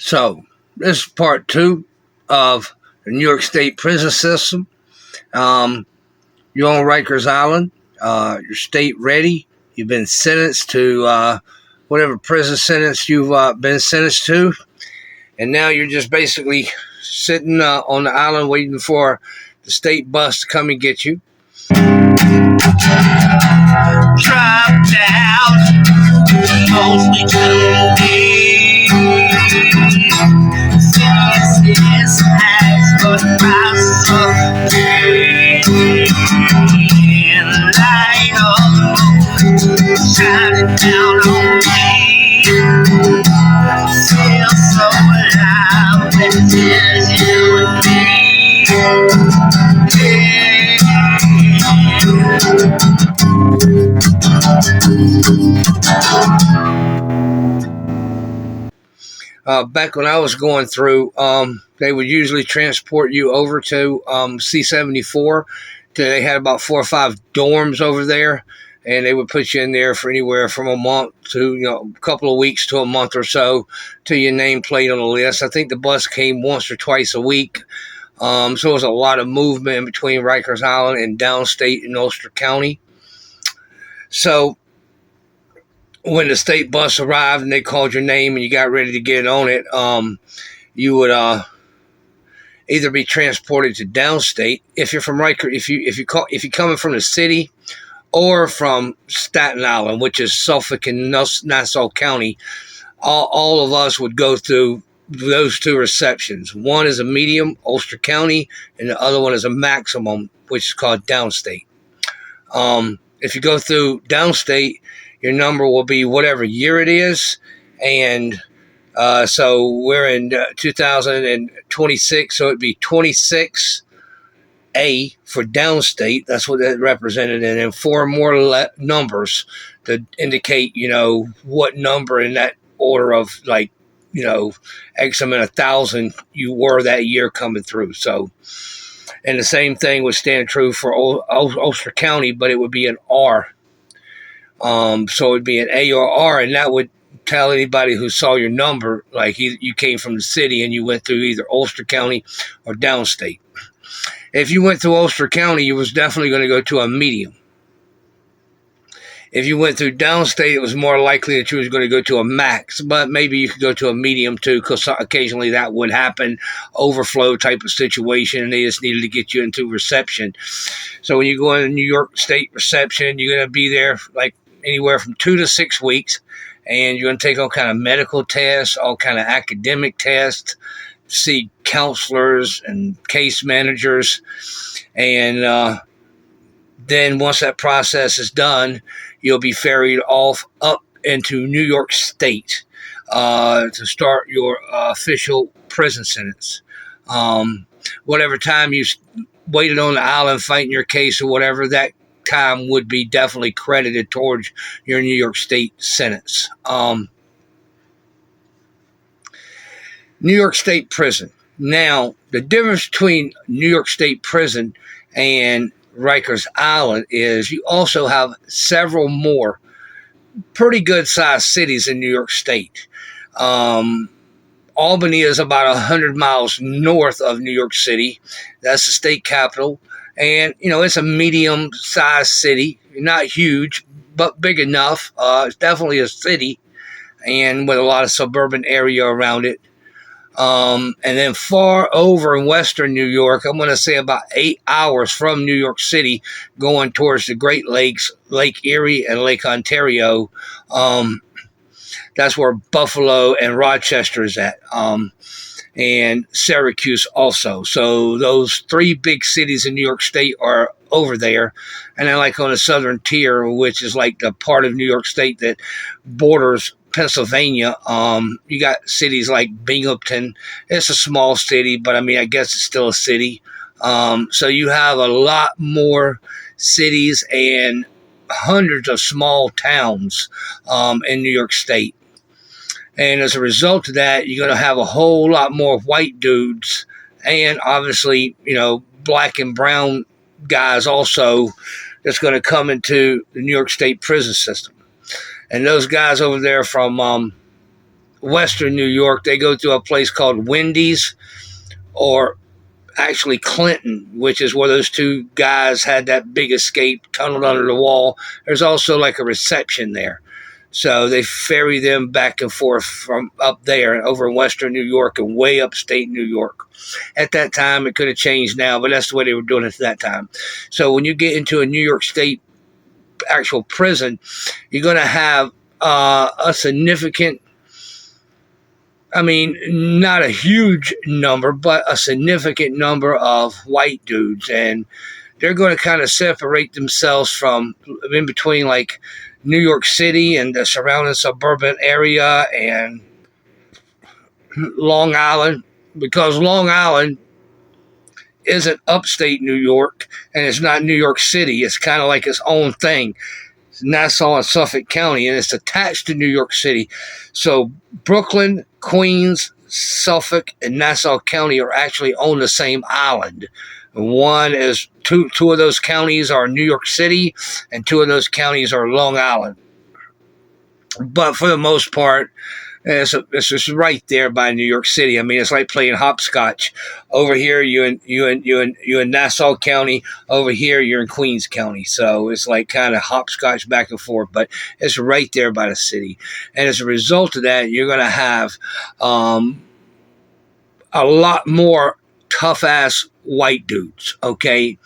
So, this is part two of the New York State prison system. You're on Rikers Island. Your state ready. You've been sentenced to whatever prison sentence you've been sentenced to. And now you're just basically sitting on the island waiting for the state bus to come and get you. Drop down, mostly to me. This has got us up in light of shining down on me. Feel so alive when it's you and me. Back when I was going through, they would usually transport you over to C-74. They had about 4 or 5 dorms over there, and they would put you in there for anywhere from a month to a couple of weeks to a month or so till your name played on the list. I think the bus came once or twice a week. So it was a lot of movement in between Rikers Island and downstate in Ulster County. So when the state bus arrived and they called your name and you got ready to get on it, you would either be transported to downstate if you're from Riker, if you're coming from the city, or from Staten Island, which is Suffolk and Nassau County. All of us would go through those two receptions. One is a medium, Ulster County, and the other one is a maximum, which is called downstate. If you go through downstate, your number will be whatever year it is. And so we're in 2026, so it'd be 26A for downstate. That's what that represented. And then 4 more numbers to indicate, what number in that order of X amount of 1,000 you were that year coming through. So, and the same thing would stand true for Ulster County, but it would be an R. So it'd be an A or R, and that would tell anybody who saw your number, like you came from the city and you went through either Ulster County or downstate. If you went through Ulster County, you was definitely going to go to a medium. If you went through downstate, it was more likely that you was going to go to a max, but maybe you could go to a medium too, because occasionally that would happen, overflow type of situation, and they just needed to get you into reception. So when you go in New York State reception, you're going to be there like anywhere from 2 to 6 weeks, and you're going to take all kind of medical tests, all kind of academic tests, see counselors and case managers, and then once that process is done, you'll be ferried off up into New York State to start your official prison sentence. Whatever time you waited on the island fighting your case or whatever, that time would be definitely credited towards your New York State sentence. New York State prison. Now, the difference between New York State prison and Rikers Island is you also have several more pretty good sized cities in New York State. Albany is about 100 miles north of New York City. That's the state capital. And, it's a medium sized city, not huge, but big enough. It's definitely a city, and with a lot of suburban area around it. And then far over in western New York, I'm going to say about 8 hours from New York City, going towards the Great Lakes, Lake Erie and Lake Ontario. That's where Buffalo and Rochester is at, and Syracuse also. So those 3 big cities in New York State are over there. And then like on the southern tier, which is like the part of New York State that borders Pennsylvania, you got cities like Binghamton. It's a small city, but I guess it's still a city. So you have a lot more cities and hundreds of small towns in New York State. And as a result of that, you're going to have a whole lot more white dudes and obviously, black and brown guys also that's going to come into the New York State prison system. And those guys over there from Western New York, they go to a place called Wendy's, or actually Clinton, which is where those two guys had that big escape, tunneled under the wall. There's also like a reception there. So they ferry them back and forth from up there over in Western New York and way upstate New York. At that time, it could have changed now, but that's the way they were doing it at that time. So when you get into a New York State actual prison, you're going to have a significant, I mean, not a huge number, but a significant number of white dudes. And they're going to kind of separate themselves from in between like New York City and the surrounding suburban area and Long Island, because Long Island isn't upstate New York and it's not New York City. It's kind of like its own thing. It's Nassau and Suffolk County, and it's attached to New York City. So Brooklyn, Queens, Suffolk, and Nassau County are actually on the same island. One is two of those counties are New York City, and two of those counties are Long Island. But for the most part, it's just right there by New York City. I mean, it's like playing hopscotch. Over here, you in Nassau County. Over here, you're in Queens County. So it's like kind of hopscotch back and forth. But it's right there by the city. And as a result of that, you're going to have a lot more tough-ass white dudes, okay?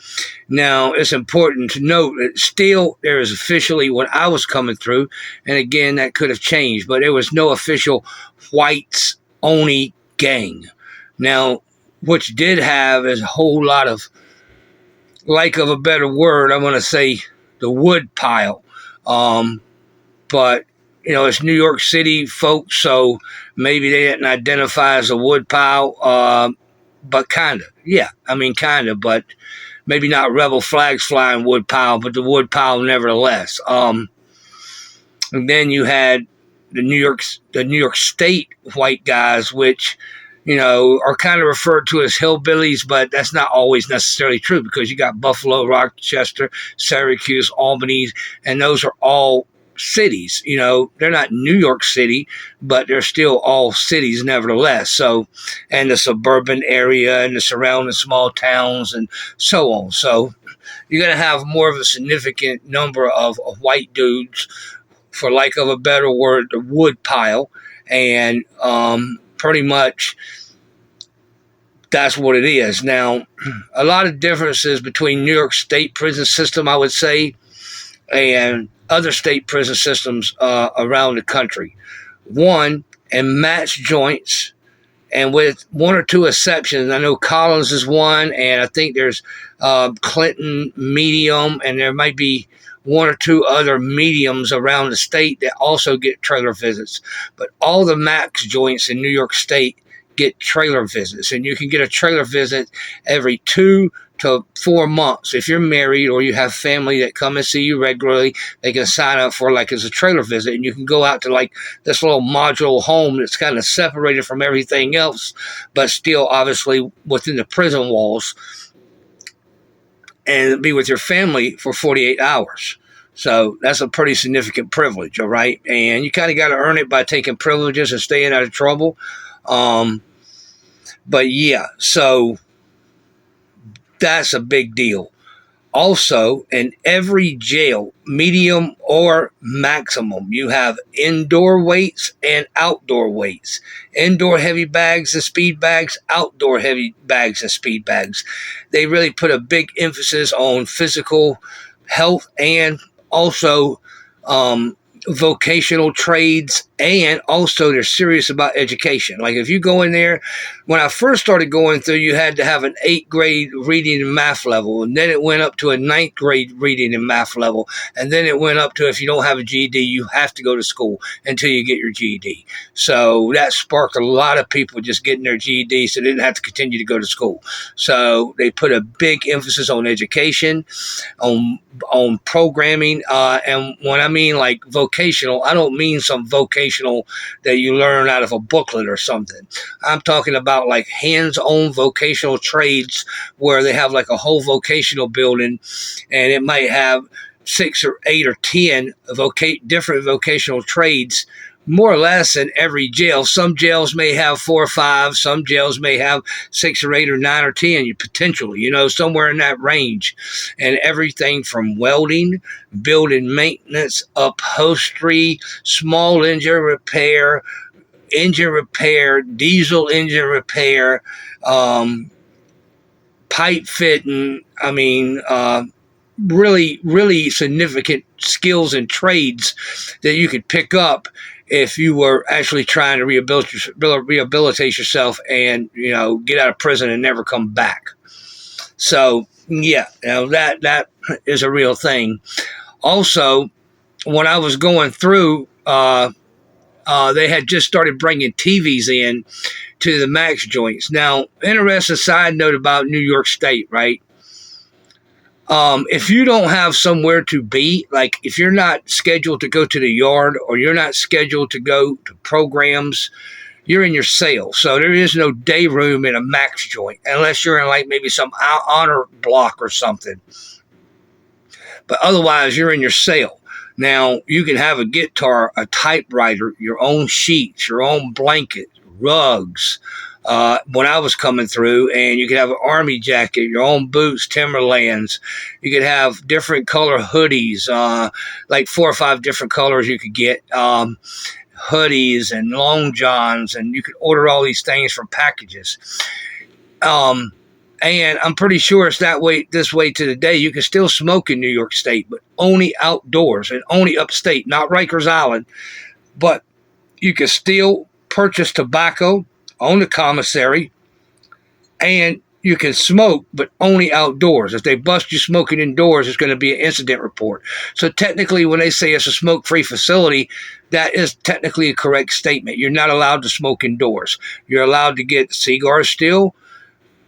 Now, it's important to note that still there is officially, when I was coming through, and again, that could have changed, but there was no official whites-only gang. Now, what you did have is a whole lot of, lack of a better word, I'm going to say the wood pile. But, you know, it's New York City folks, so maybe they didn't identify as a wood pile, but kind of. Yeah, I mean, kind of, but maybe not rebel flags flying wood pile, but the wood pile nevertheless. And then you had the New York State white guys, which, you know, are kind of referred to as hillbillies, but that's not always necessarily true, because you got Buffalo, Rochester, Syracuse, Albany, and those are all cities. You know, they're not New York City, but they're still all cities nevertheless. So, and the suburban area and the surrounding small towns and so on. So you're going to have more of a significant number of white dudes, for lack of a better word, the wood pile. And pretty much that's what it is. Now, a lot of differences between New York State prison system, I would say, and other state prison systems around the country. One, in match joints, and with one or two exceptions. I know Collins is one, and I think there's Clinton medium, and there might be one or two other mediums around the state that also get trailer visits. But all the max joints in New York State get trailer visits, and you can get a trailer visit every 2 to 4 months. If you're married or you have family that come and see you regularly, they can sign up for like as a trailer visit, and you can go out to like this little modular home that's kind of separated from everything else, but still obviously within the prison walls, and be with your family for 48 hours. So that's a pretty significant privilege, all right? And you kind of got to earn it by taking privileges and staying out of trouble. But yeah, so that's a big deal. Also, in every jail, medium or maximum, you have indoor weights and outdoor weights. Indoor heavy bags and speed bags, outdoor heavy bags and speed bags. They really put a big emphasis on physical health and also vocational trades, and also they're serious about education. Like if you go in there, when I first started going through, you had to have an 8th grade reading and math level, and then it went up to a 9th grade reading and math level, and then it went up to, if you don't have a GED, you have to go to school until you get your GED. So that sparked a lot of people just getting their GED, so they didn't have to continue to go to school. So they put a big emphasis on education, on programming, and when I mean like vocational, I don't mean some vocational that you learn out of a booklet or something. I'm talking about like hands-on vocational trades, where they have like a whole vocational building, and it might have 6 or 8 or 10 different vocational trades more or less in every jail. Some jails may have 4 or 5. Some jails may have 6 or 8 or 9 or 10, potentially, somewhere in that range. And everything from welding, building maintenance, upholstery, small engine repair, diesel engine repair, pipe fitting. I mean, really, really significant skills and trades that you could pick up if you were actually trying to rehabilitate yourself and, get out of prison and never come back. So, yeah, that is a real thing. Also, when I was going through, they had just started bringing TVs in to the max joints. Now, interesting side note about New York State, right? If you don't have somewhere to be, like if you're not scheduled to go to the yard or you're not scheduled to go to programs, you're in your cell. So there is no day room in a max joint unless you're in like maybe some honor block or something. But otherwise, you're in your cell. Now, you can have a guitar, a typewriter, your own sheets, your own blanket, rugs. When I was coming through, and you could have an army jacket, your own boots, Timberlands. You could have different color hoodies, like 4 or 5 different colors you could get. Hoodies and long johns, and you could order all these things from packages. And I'm pretty sure it's this way to the day. You can still smoke in New York State, but only outdoors and only upstate, not Rikers Island. But you can still purchase tobacco on the commissary, and you can smoke, but only outdoors. If they bust you smoking indoors, it's going to be an incident report. So technically, when they say it's a smoke-free facility, that is technically a correct statement. You're not allowed to smoke indoors. You're allowed to get cigars still,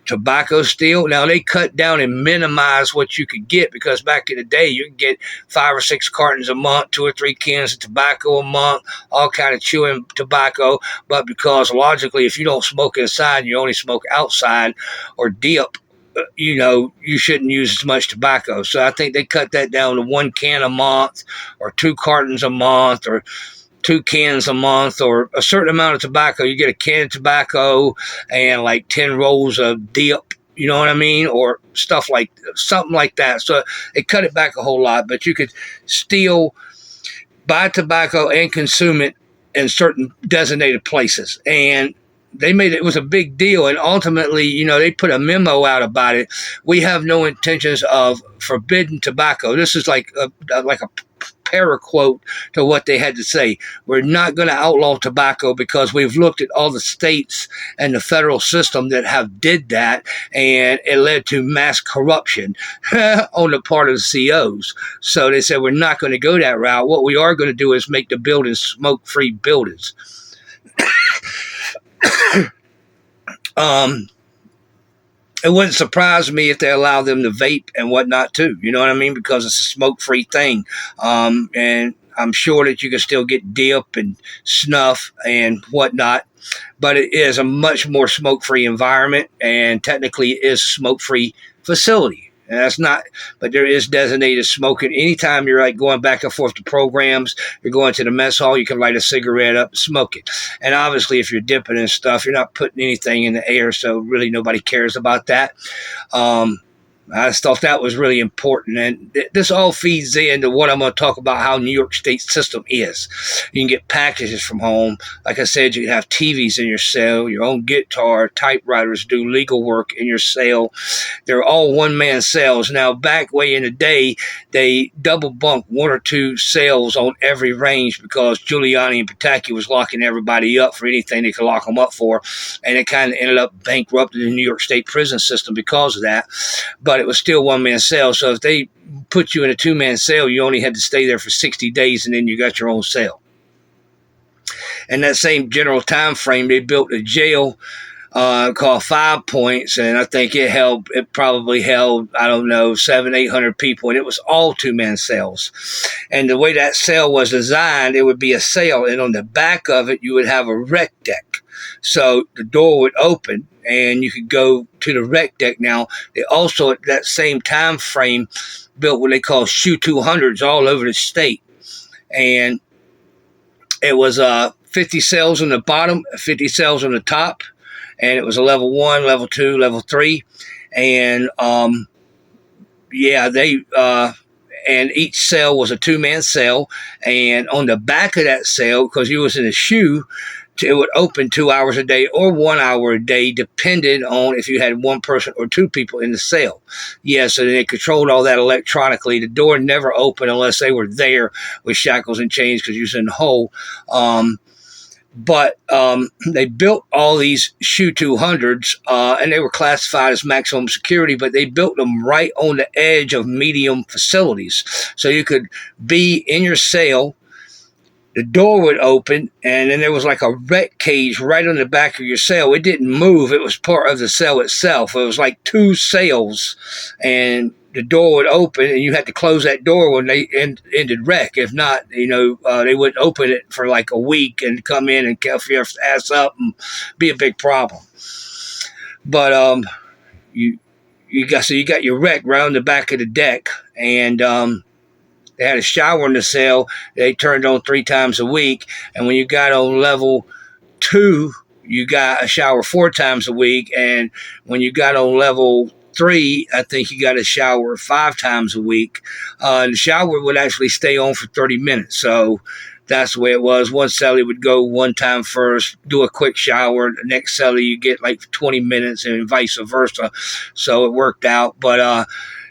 tobacco still. Now, they cut down and minimize what you could get, because back in the day, you could get 5 or 6 cartons a month, 2 or 3 cans of tobacco a month, all kind of chewing tobacco. But because logically, if you don't smoke inside, you only smoke outside or dip, you shouldn't use as much tobacco. So I think they cut that down to 1 can a month or 2 cartons a month or 2 cans a month, or a certain amount of tobacco. You get a can of tobacco and like 10 rolls of dip, you know what I mean? Or something like that. So they cut it back a whole lot, but you could still buy tobacco and consume it in certain designated places. And they made it was a big deal, and ultimately, they put a memo out about it. We have no intentions of forbidding tobacco. This is like a paraquote to what they had to say. We're not going to outlaw tobacco because we've looked at all the states and the federal system that have did that, and it led to mass corruption on the part of the COs. So they said, we're not going to go that route. What we are going to do is make the buildings smoke-free buildings. It wouldn't surprise me if they allow them to vape and whatnot too. You know what I mean? Because it's a smoke-free thing. And I'm sure that you can still get dip and snuff and whatnot, but it is a much more smoke-free environment, and technically it is a smoke-free facility. And that's not, but there is designated smoking. Anytime you're like going back and forth to programs, you're going to the mess hall, you can light a cigarette up and smoke it. And obviously, if you're dipping and stuff, you're not putting anything in the air, so really nobody cares about that. I just thought that was really important. And this all feeds into what I'm going to talk about, how New York State system is. You can get packages from home. Like I said, you can have TVs in your cell, your own guitar, typewriters, do legal work in your cell. They're all one-man cells. Now, back way in the day, they double bunked 1 or 2 cells on every range because Giuliani and Pataki was locking everybody up for anything they could lock them up for. And it kind of ended up bankrupting the New York State prison system because of that. But it was still one-man cell. So if they put you in a 2-man cell, you only had to stay there for 60 days, and then you got your own cell. And that same general time frame, they built a jail called 5 Points, and I think it probably held, I don't know, 700-800 people, and it was all 2-man cells. And the way that cell was designed, it would be a cell, and on the back of it, you would have a rec deck. So the door would open, and you could go to the rec deck. Now, they also, at that same time frame, built what they call Shoe 200s all over the state. And It was 50 cells on the bottom, 50 cells on the top, and it was a level 1, level 2, level 3, and yeah, they and each cell was a 2-man cell, and on the back of that cell, because you was in a shoe, it would open 2 hours a day or 1 hour a day, depending on if you had one person or two people in the cell. Yeah, so they controlled all that electronically. The door never opened unless they were there with shackles and chains because you was in the hole. But they built all these Shoe 200s, and they were classified as maximum security, but they built them right on the edge of medium facilities. So you could be in your cell, the door would open, and then there was like a rec cage right on the back of your cell. It didn't move. It was part of the cell itself. It was like 2 cells, and the door would open, and you had to close that door when they ended rec. If not, they wouldn't open it for like a week and come in and cuff your ass up and be a big problem. But you got your rec right on the back of the deck, and they had a shower in the cell. They turned on 3 times a week. And when you got on level 2, you got a shower 4 times a week. And when you got on level 3, I think you got a shower 5 times a week. And the shower would actually stay on for 30 minutes. So that's the way it was. One cellie would go one time first, do a quick shower. The next cellie you get like 20 minutes and vice versa. So it worked out. But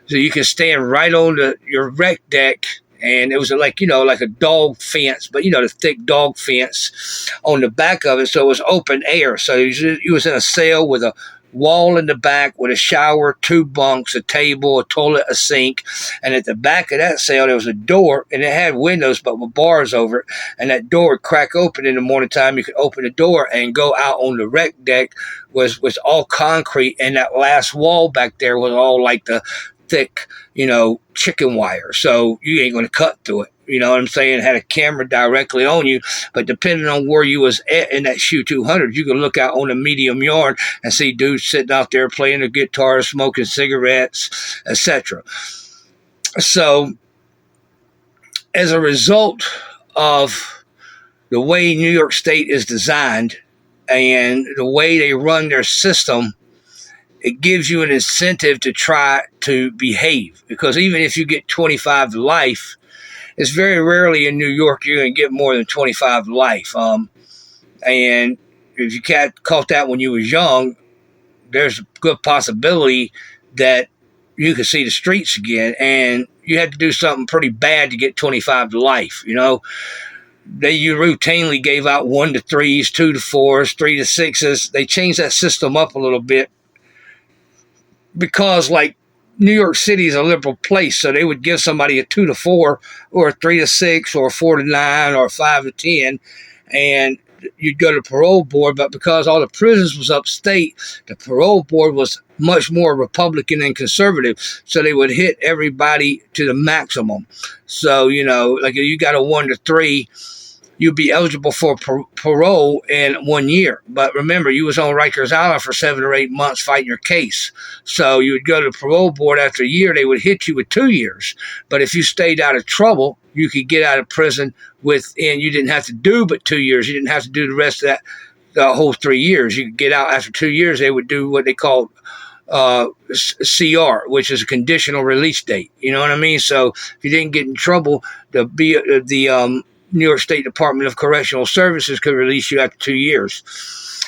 so you can stand right on your rec deck, and it was like a dog fence, but the thick dog fence on the back of it, so it was open air. So you was in a cell with a wall in the back with a shower, 2 bunks, a table, a toilet, a sink, and at the back of that cell there was a door, and it had windows but with bars over it, and that door would crack open in the morning time. You could open the door and go out on the rec deck. Was all concrete, and that last wall back there was all like the thick, chicken wire. So you ain't going to cut through it. You know what I'm saying? It had a camera directly on you, but depending on where you was at in that Shoe 200, you could look out on a medium yard and see dudes sitting out there playing a guitar, smoking cigarettes, etc. So as a result of the way New York State is designed and the way they run their system, it gives you an incentive to try to behave, because even if you get 25 to life, it's very rarely in New York you're going to get more than 25 to life. And if you caught that when you was young, there's a good possibility that you could see the streets again, and you had to do something pretty bad to get 25 to life. You routinely gave out 1 to 3s, 2 to 4s, 3 to 6s. They changed that system up a little bit, because like New York City is a liberal place, so they would give somebody a 2 to 4 or a 3 to 6 or a 4 to 9 or a 5 to 10, and you'd go to the parole board. But because all the prisons was upstate, the parole board was much more Republican than conservative, so they would hit everybody to the maximum. So like if you got a 1 to 3, you'd be eligible for parole in 1 year. But remember, you was on Riker's Island for 7 or 8 months fighting your case. So you would go to the parole board after a year, they would hit you with 2 years. But if you stayed out of trouble, you could get out of prison within, you didn't have to do but 2 years. You didn't have to do the rest of that, the whole 3 years. You could get out after 2 years. They would do what they called CR, which is a conditional release date. You know what I mean? So if you didn't get in trouble, the New York State Department of Correctional Services could release you after 2 years.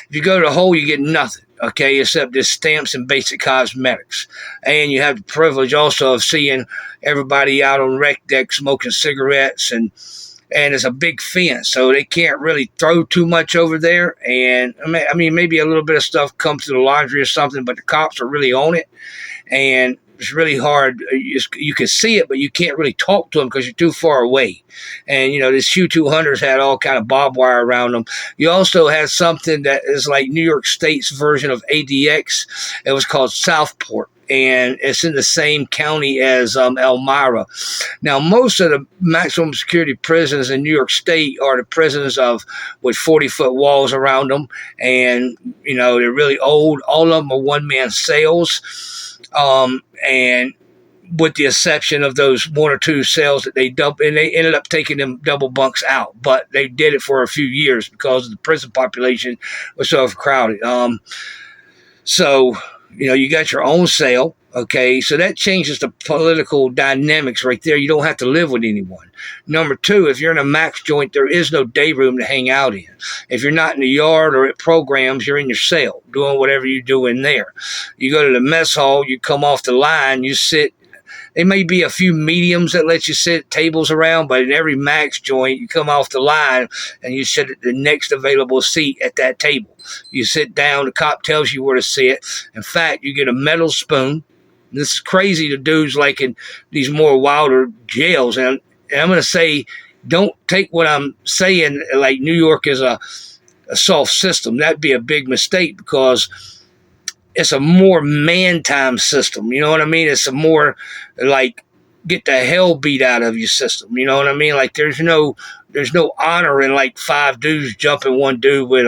If you go to the hole, you get nothing, okay, except just stamps and basic cosmetics. And you have the privilege also of seeing everybody out on rec deck smoking cigarettes, and it's a big fence, so they can't really throw too much over there. And I mean, maybe a little bit of stuff comes to the laundry or something, but the cops are really on it, and it's really hard. You can see it, but you can't really talk to them because you're too far away. And, this Shoe 200s had all kind of barbed wire around them. You also had something that is like New York State's version of ADX. It was called Southport, and it's in the same county as Elmira. Now, most of the maximum security prisons in New York State are the prisons with 40-foot walls around them, and, they're really old. All of them are one-man cells. And with the exception of those one or two cells that they dump, and they ended up taking them double bunks out. But they did it for a few years because the prison population was so overcrowded. So, you got your own cell. Okay, so that changes the political dynamics right there. You don't have to live with anyone. Number two, if you're in a max joint, there is no day room to hang out in. If you're not in the yard or at programs, you're in your cell doing whatever you do in there. You go to the mess hall, you come off the line, you sit. There may be a few mediums that let you sit tables around, but in every max joint, you come off the line and you sit at the next available seat at that table. You sit down, the cop tells you where to sit. In fact, you get a metal spoon. This is crazy to dudes like in these more wilder jails. And I'm going to say, don't take what I'm saying like New York is a soft system. That'd be a big mistake because it's a more man time system. You know what I mean? It's a more like get the hell beat out of you system. You know what I mean? Like there's no honor in like five dudes jumping one dude with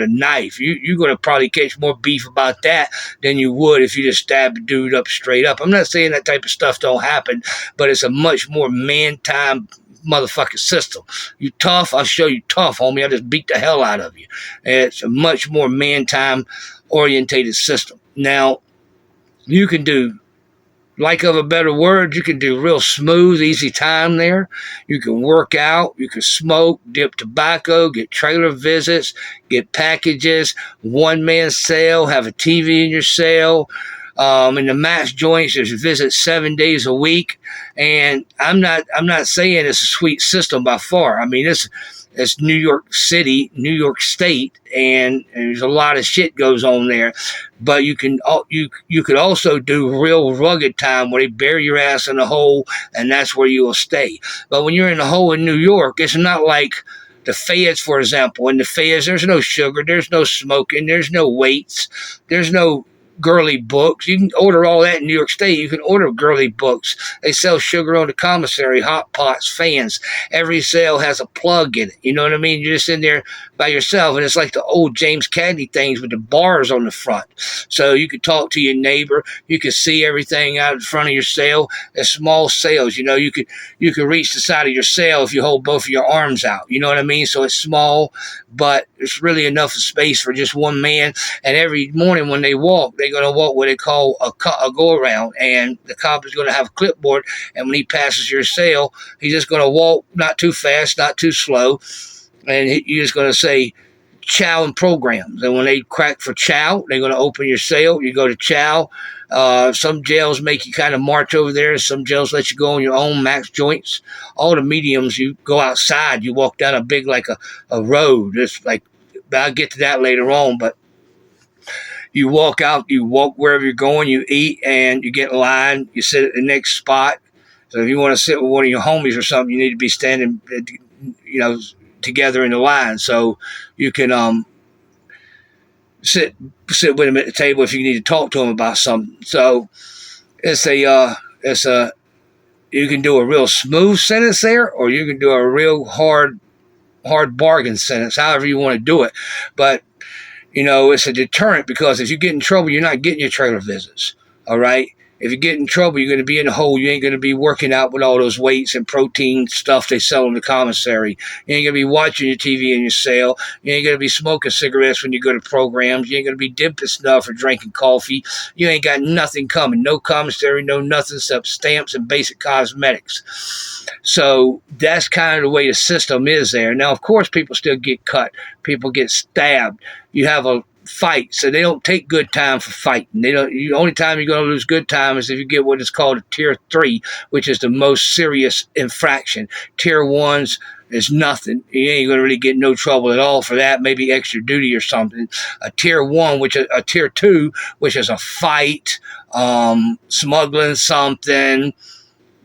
a knife. You're going to probably catch more beef about that than you would if you just stab a dude up straight up. I'm not saying that type of stuff don't happen, but it's a much more man time motherfucking system. You tough, I'll show you tough, homie. I'll just beat the hell out of you. And it's a much more man time orientated system. Now, you can do, like of a better word, you can do real smooth, easy time there. You can work out, you can smoke, dip tobacco, get trailer visits, get packages, one-man sale, have a TV in your cell. In the max joints, there's visits 7 days a week. And I'm not saying it's a sweet system by far. I mean, it's New York City, New York State, and there's a lot of shit goes on there. But you could also do real rugged time where they bury your ass in a hole, and that's where you will stay. But when you're in a hole in New York, it's not like the feds, for example. In the feds, there's no sugar, there's no smoking, there's no weights, there's no girly books. You can order all that in New York State. You can order girly books. They sell sugar on the commissary, hot pots, fans. Every cell has a plug in it. You know what I mean? You're just in there by yourself, and it's like the old James Cagney things with the bars on the front. So you could talk to your neighbor. You could see everything out in front of your cell. It's small cells. You could reach the side of your cell if you hold both of your arms out. You know what I mean? So it's small, but it's really enough space for just one man. And every morning when they walk, they're going to walk what they call a go-around, and the cop is going to have a clipboard, and when he passes your cell, he's just going to walk not too fast, not too slow, and you're just going to say chow and programs. And when they crack for chow, they're going to open your cell. You go to chow. Some jails make you kind of march over there. Some jails let you go on your own max joints. All the mediums, you go outside. You walk down a big, like a road. It's like, I'll get to that later on, but you walk out, you walk wherever you're going, you eat, and you get in line. You sit at the next spot. So if you want to sit with one of your homies or something, you need to be standing, together in the line. So you can sit with them at the table if you need to talk to them about something. So you can do a real smooth sentence there, or you can do a real hard bargain sentence, however you want to do it. But it's a deterrent because if you get in trouble, you're not getting your trailer visits. All right. If you get in trouble, you're going to be in a hole. You ain't going to be working out with all those weights and protein stuff they sell in the commissary. You ain't going to be watching your TV in your cell. You ain't going to be smoking cigarettes when you go to programs. You ain't going to be dipping snuff or drinking coffee. You ain't got nothing coming. No commissary, no nothing except stamps and basic cosmetics. So that's kind of the way the system is there. Now, of course, people still get cut. People get stabbed. You have a fight, so they don't take good time for fighting. The only time you're going to lose good time is if you get what is called a tier 3, which is the most serious infraction. Tier 1s is nothing. You ain't going to really get no trouble at all for that. Maybe extra duty or something. A tier 1, which is a tier 2, which is a fight, smuggling something,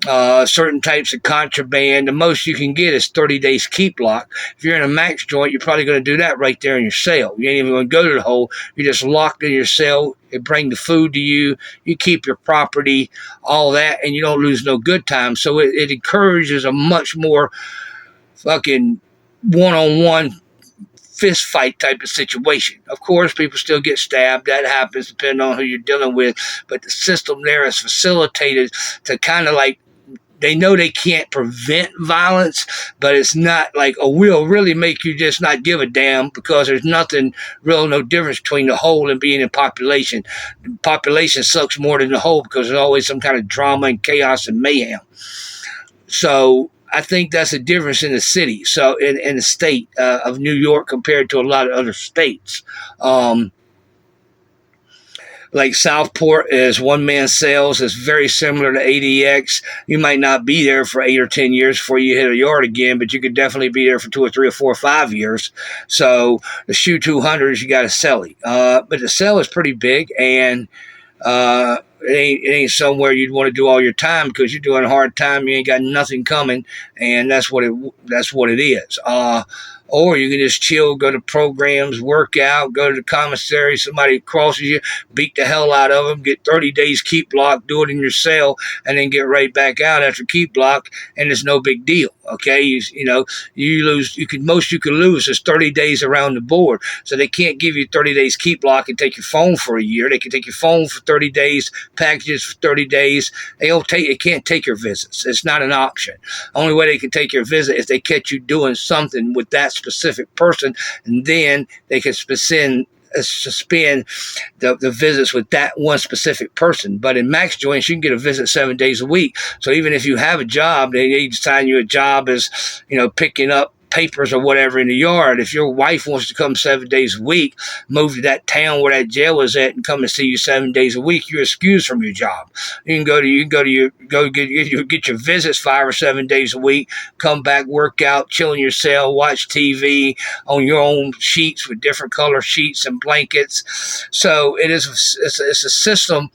certain types of contraband. The most you can get is 30 days keep lock. If you're in a max joint, you're probably going to do that right there in your cell. You ain't even going to go to the hole. You're just locked in your cell. They bring the food to you. You keep your property, all that, and you don't lose no good time. So it encourages a much more fucking one-on-one fist fight type of situation. Of course, people still get stabbed. That happens depending on who you're dealing with. But the system there is facilitated to kind of like, they know they can't prevent violence, but it's not like a will really make you just not give a damn, because there's nothing real, no difference between the whole and being in population. The population sucks more than the whole because there's always some kind of drama and chaos and mayhem. So I think that's a difference in the city, so in the state of New York compared to a lot of other states. Like Southport is one man sales. It's very similar to ADX. You might not be there for 8 or 10 years before you hit a yard again, but you could definitely be there for 2 or 3 or 4 or 5 years. So the shoe 200s, you got to sell it. But the sell is pretty big, and it ain't somewhere you'd want to do all your time, because you're doing a hard time. You ain't got nothing coming, and that's what it is. Or you can just chill, go to programs, work out, go to the commissary. Somebody crosses you, beat the hell out of them, get 30 days keep block, do it in your cell, and then get right back out after keep block, and it's no big deal. Okay, you lose. Most you can lose is 30 days around the board. So they can't give you 30 days keep block and take your phone for a year. They can take your phone for 30 days, packages for 30 days. They can't take your visits. It's not an option. Only way they can take your visit is they catch you doing something with that specific person, and then they can suspend the visits with that one specific person. But in max joints, you can get a visit 7 days a week. So even if you have a job, they assign you a job as, picking up papers or whatever in the yard. If your wife wants to come 7 days a week, move to that town where that jail is at and come and see you 7 days a week, you're excused from your job. You can get your visits 5 or 7 days a week, come back, work out, chill in your cell, watch TV on your own sheets with different color sheets and blankets. So it's a system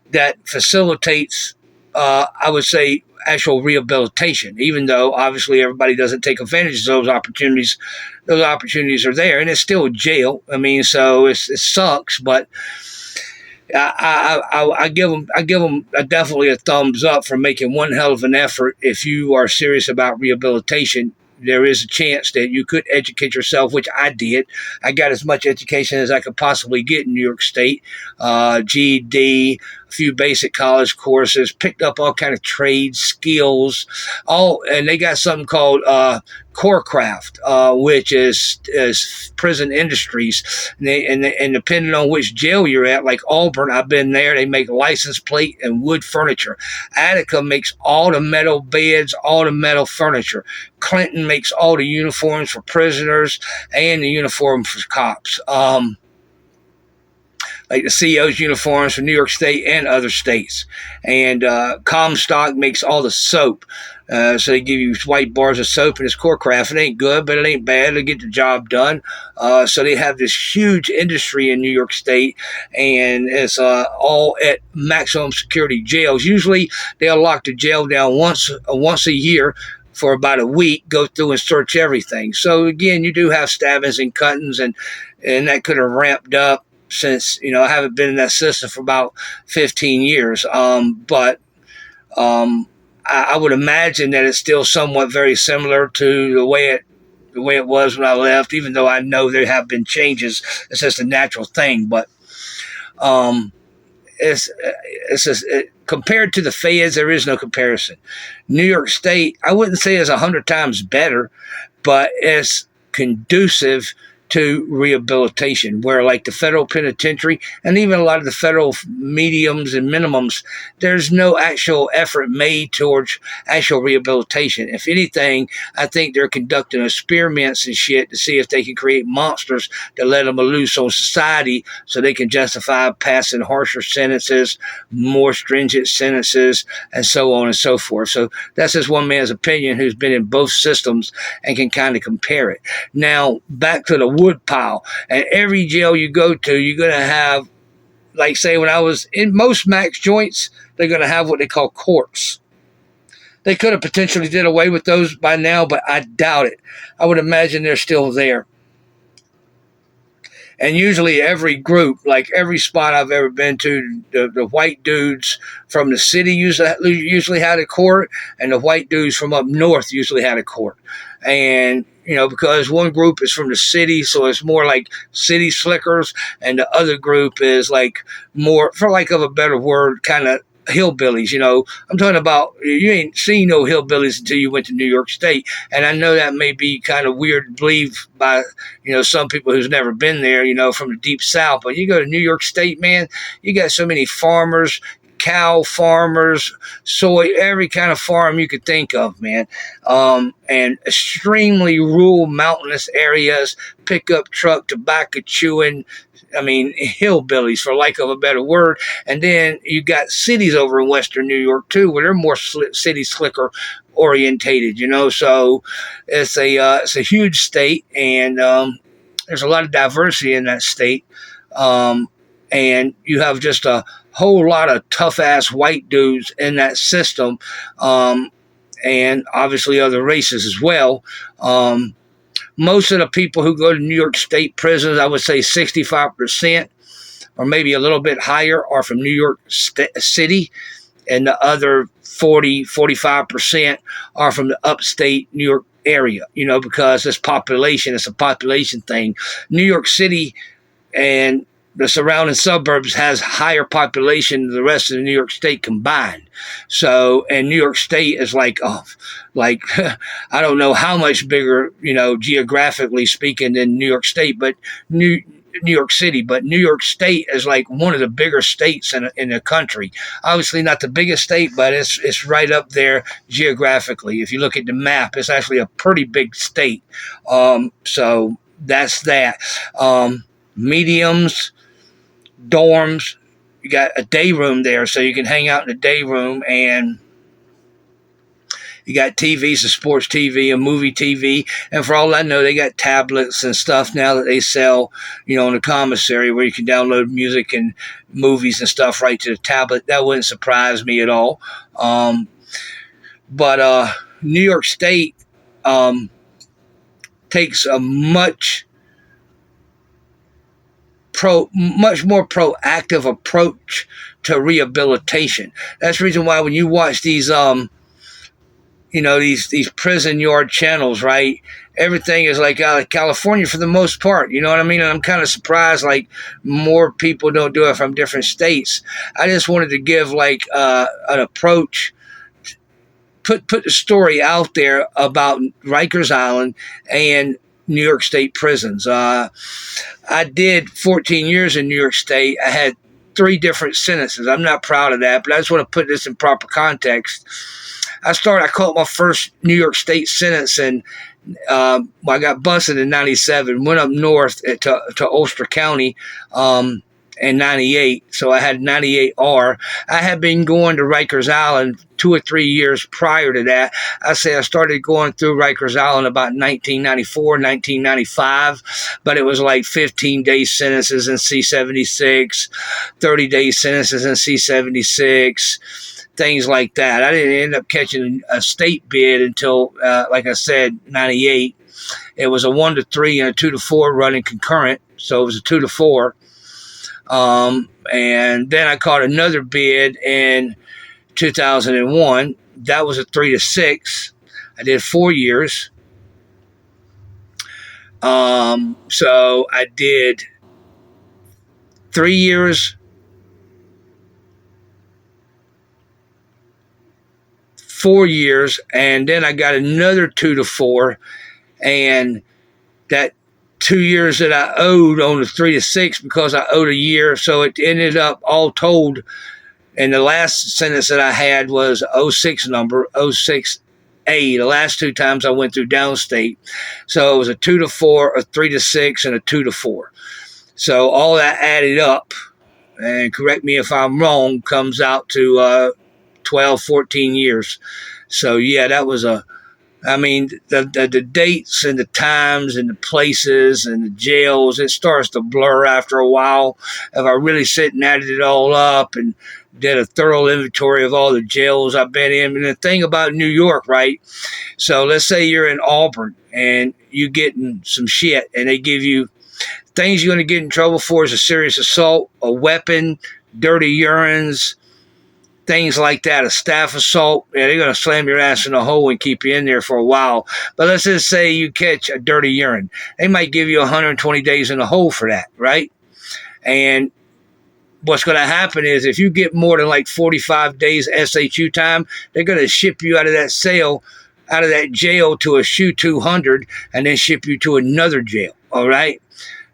that facilitates, I would say, actual rehabilitation, even though obviously everybody doesn't take advantage of those opportunities. Those opportunities are there, and it's still jail. I mean, so it sucks, but I give them definitely a thumbs up for making one hell of an effort. If you are serious about rehabilitation, there is a chance that you could educate yourself, which I did. I got as much education as I could possibly get in New York State, GED, a few basic college courses, picked up all kind of trades, skills, and they got something called core craft, which is prison industries, and depending on which jail you're at, like Auburn, I've been there. They make license plate and wood furniture. Attica makes all the metal beds, all the metal furniture. Clinton makes all the uniforms for prisoners and the uniform for cops. Like the CEO's uniforms for New York State and other states. And Comstock makes all the soap. So they give you white bars of soap and it's core craft. It ain't good, but it ain't bad. They get the job done. So they have this huge industry in New York State, and it's all at maximum security jails. Usually they'll lock the jail down once a year for about a week, go through and search everything. So again, you do have stabbings and cuttings, and that could have ramped up since, I haven't been in that system for about 15 years. But I would imagine that it's still somewhat very similar to the way it was when I left, even though I know there have been changes. It's just a natural thing. But it's just, compared to the feds, there is no comparison. New York State, I wouldn't say is 100 times better, but it's conducive to rehabilitation, where like the federal penitentiary and even a lot of the federal mediums and minimums, there's no actual effort made towards actual rehabilitation. If anything, I think they're conducting experiments and shit to see if they can create monsters to let them loose on society so they can justify passing harsher sentences, more stringent sentences, and so on and so forth. So that's just one man's opinion who's been in both systems and can kind of compare it. Now, back to the wood pile. And every jail you go to, you're going to have, like say when I was in most max joints, they're going to have what they call courts. They could have potentially did away with those by now, but I doubt it. I would imagine they're still there. And usually every group, like every spot I've ever been to, the white dudes from the city usually had a court, and the white dudes from up north usually had a court. And because one group is from the city, so it's more like city slickers, and the other group is like more, for lack of a better word, kind of hillbillies. I'm talking about, you ain't seen no hillbillies until you went to New York State. And I know that may be kind of weird to believe by some people who's never been there, from the deep south. But you go to New York State, man, you got so many farmers, cow farmers, soy, every kind of farm you could think of, man. And extremely rural, mountainous areas, pickup truck, tobacco chewing, hillbillies, for lack of a better word. And then you got cities over in Western New York too, where they're more city slicker orientated. So it's a huge state, and there's a lot of diversity in that state. And you have just a whole lot of tough ass white dudes in that system, and obviously other races as well. Most of the people who go to New York State prisons, I would say 65% or maybe a little bit higher, are from New York City, and the other 45% are from the upstate New York area, because it's a population thing. New York City and the surrounding suburbs has higher population than the rest of the New York State combined. So, and New York State is like I don't know how much bigger, geographically speaking, than New York State, but New York City. But New York State is like one of the bigger states in the country. Obviously not the biggest state, but it's right up there geographically. If you look at the map, it's actually a pretty big state. So that's that. Mediums, dorms, you got a day room there, so you can hang out in the day room, and you got TVs, a sports TV, a movie TV, and for all I know, they got tablets and stuff now that they sell, in the commissary, where you can download music and movies and stuff right to the tablet. That wouldn't surprise me at all. But New York State takes a much more proactive approach to rehabilitation. That's the reason why when you watch these these prison yard channels, right, everything is like out of California for the most part, you know what I mean? And I'm kind of surprised like more people don't do it from different states. I just wanted to give like an approach, put the story out there about Rikers Island and New York State prisons. I did 14 years in New York State. I had 3 different sentences. I'm not proud of that, but I just want to put this in proper context. I caught my first New York State sentence, and I got busted in 97, went up north to Ulster County in 98, so I had 98R. I had been going to Rikers Island 2 or 3 years prior to that. I started going through Rikers Island about 1994, 1995, but it was like 15-day sentences in C-76, 30-day sentences in C-76, things like that. I didn't end up catching a state bid until, like I said, 98. It was a 1 to 3 and a 2 to 4 running concurrent, so it was a 2 to 4. And then I caught another bid in 2001. That was a 3 to 6. I did 4 years. So I did 3 years, 4 years, and then I got another 2 to 4, and that 2 years that I owed on the 3 to 6 because I owed a year, so it ended up all told. And the last sentence that I had was 06 number, 06A, the last 2 times I went through downstate. So it was a 2 to 4, a 3 to 6, and a 2 to 4. So all that added up, and correct me if I'm wrong, comes out to 12, 14 years. So yeah, that was the dates and the times and the places and the jails, it starts to blur after a while. If I really sit and added it all up and did a thorough inventory of all the jails I've been in. And the thing about New York, right? So let's say you're in Auburn and you're getting some shit and they give you Things you're going to get in trouble for is a serious assault, a weapon, dirty urines, things like that, a staff assault. Yeah, they're going to slam your ass in a hole and keep you in there for a while. But let's just say you catch a dirty urine. They might give you 120 days in a hole for that, right? And what's going to happen is if you get more than like 45 days SHU time, they're going to ship you out of that cell, out of that jail to a SHU 200 and then ship you to another jail, all right?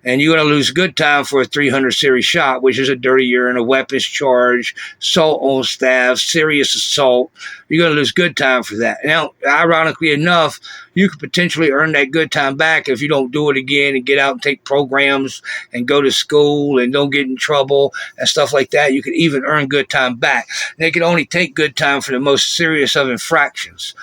And you're going to lose good time for a 300 series shot, which is a dirty urine, a weapons charge, assault on staff, serious assault. You're going to lose good time for that. Now, ironically enough, you could potentially earn that good time back if you don't do it again and get out and take programs and go to school and don't get in trouble and stuff like that. You could even earn good time back. They can only take good time for the most serious of infractions.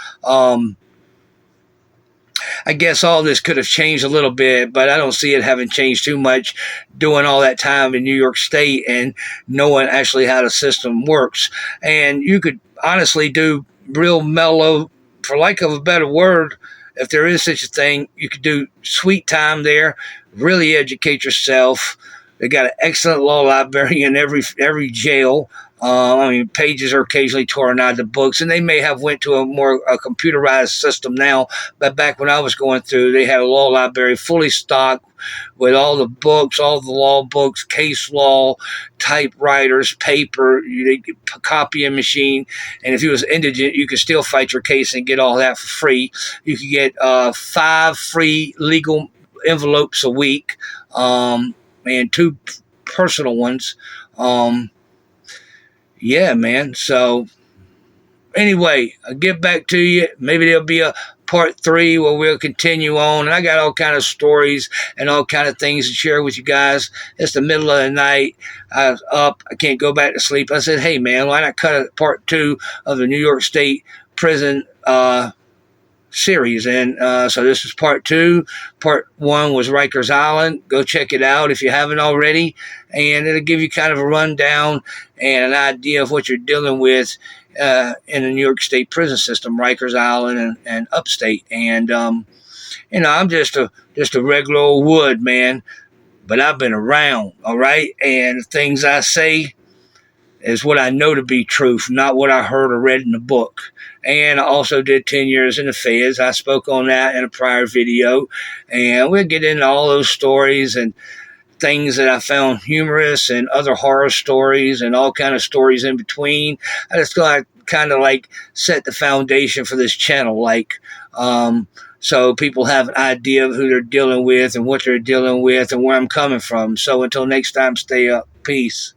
I guess all this could have changed a little bit, but I don't see it having changed too much doing all that time in New York State and knowing actually how the system works. And you could honestly do real mellow, for lack of a better word, if there is such a thing, you could do sweet time there, really educate yourself. They got an excellent law library in every jail. I mean, pages are occasionally torn out of the books, and they may have went to a computerized system now. But back when I was going through, they had a law library fully stocked with all the books, all the law books, case law, typewriters, paper, copying machine. And if you was indigent, you could still fight your case and get all that for free. You could get 5 free legal envelopes a week, and 2 personal ones. Yeah, man. So anyway, I'll get back to you. Maybe there'll be a part 3 where we'll continue on. And I got all kind of stories and all kind of things to share with you guys. It's the middle of the night. I was up. I can't go back to sleep. I said, hey, man, why not cut a part 2 of the New York State prison series? And so this is part 2. Part 1 was Riker's Island. Go check it out if you haven't already, and it'll give you kind of a rundown and an idea of what you're dealing with in the New York State prison system, Riker's Island and upstate. And I'm just a regular old wood man, but I've been around, all right, and the things I say is what I know to be truth, not what I heard or read in the book. And I also did 10 years in the feds. I spoke on that in a prior video. And we'll get into all those stories and things that I found humorous and other horror stories and all kind of stories in between. I just got kind of like set the foundation for this channel, so people have an idea of who they're dealing with and what they're dealing with and where I'm coming from. So until next time, stay up. Peace.